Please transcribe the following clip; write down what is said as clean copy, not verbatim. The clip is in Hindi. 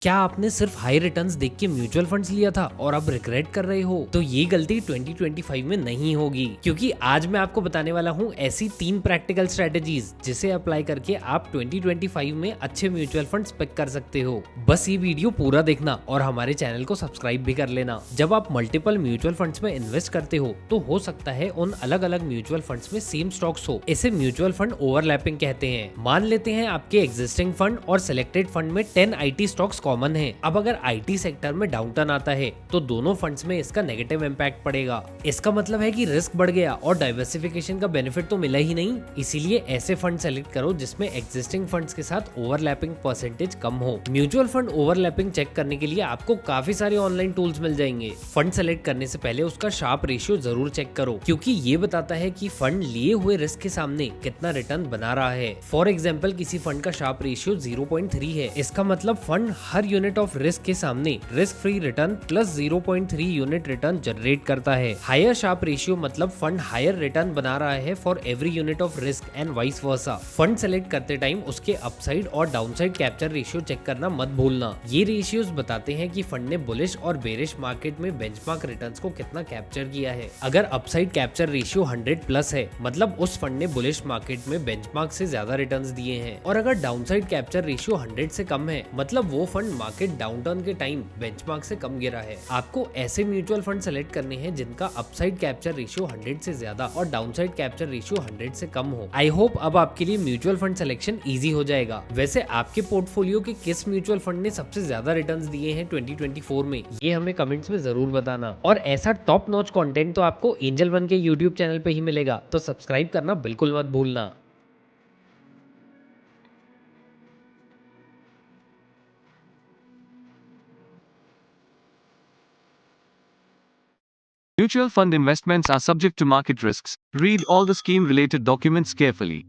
क्या आपने सिर्फ हाई रिटर्न्स देख के म्यूचुअल फंड्स लिया था और अब रिग्रेट कर रहे हो? तो ये गलती 2025 में नहीं होगी, क्योंकि आज मैं आपको बताने वाला हूँ ऐसी 3 प्रैक्टिकल स्ट्रेटेजीज जिसे अप्लाई करके आप 2025 में अच्छे म्यूचुअल फंड्स पिक कर सकते हो। बस ये वीडियो पूरा देखना और हमारे चैनल को सब्सक्राइब भी कर लेना। जब आप मल्टीपल म्यूचुअल फंड्स में इन्वेस्ट करते हो तो हो सकता है उन अलग अलग म्यूचुअल फंड्स में सेम स्टॉक्स हो। इसे म्यूचुअल फंड ओवरलैपिंग कहते हैं। मान लेते हैं आपके एग्जिस्टिंग फंड और सिलेक्टेड फंड में 10 आईटी स्टॉक्स कॉमन है। अब अगर आईटी सेक्टर में डाउनटर्न आता है तो दोनों फंड्स में इसका नेगेटिव इम्पैक्ट पड़ेगा। इसका मतलब है कि रिस्क बढ़ गया और डाइवर्सिफिकेशन का बेनिफिट तो मिला ही नहीं। इसीलिए ऐसे फंड सेलेक्ट करो जिसमें एग्जिस्टिंग फंड्स के साथ ओवरलैपिंग परसेंटेज कम हो। म्यूचुअल फंड ओवरलैपिंग चेक करने के लिए आपको काफी सारे ऑनलाइन टूल्स मिल जाएंगे। फंड सेलेक्ट करने से पहले उसका शार्प रेशियो जरूर चेक करो, क्योंकि ये बताता है कि फंड लिए हुए रिस्क के सामने कितना रिटर्न बना रहा है। फॉर एग्जाम्पल, किसी फंड का शार्प रेशियो 0.3 है। इसका मतलब fund her unit of risk के सामने risk free return plus 0.3 unit return generate करता है। हायर शार्प रेशियो मतलब फंड हायर रिटर्न बना रहा है for every unit of risk and vice versa. Fund select करते टाइम उसके अपसाइड और डाउनसाइड कैप्चर रेशियो चेक करना मत भूलना। ये रेशियोज बताते हैं कि फंड ने बुलिश और बेरिश मार्केट में बेंचमार्क रिटर्न्स को कितना कैप्चर किया है। अगर अपसाइड कैप्चर रेशियो 100 प्लस है मतलब उस फंड ने बुलिश मार्केट में बेंचमार्क से ज्यादा रिटर्न्स दिए हैं, और अगर डाउनसाइड कैप्चर रेशियो 100 से कम है मतलब वो फंड मार्केट डाउनटर्न के टाइम बेंचमार्क से कम गिरा है। आपको ऐसे म्यूचुअल फंड सेलेक्ट करने हैं जिनका अपसाइड कैप्चर रेशियो 100 से ज्यादा और डाउनसाइड कैप्चर रेशियो 100 से कम हो। आई होप अब आपके लिए म्यूचुअल फंड सिलेक्शन इजी हो जाएगा। वैसे आपके पोर्टफोलियो के किस म्यूचुअल फंड ने सबसे ज्यादा रिटर्न्स दिए हैं 2024 में, ये हमें कमेंट्स में जरूर बताना। और ऐसा टॉप नॉच कंटेंट तो आपको एंजल वन के यूट्यूब चैनल पे ही मिलेगा, तो सब्सक्राइब करना बिल्कुल मत भूलना। Mutual fund investments are subject to market risks. Read all the scheme related documents carefully.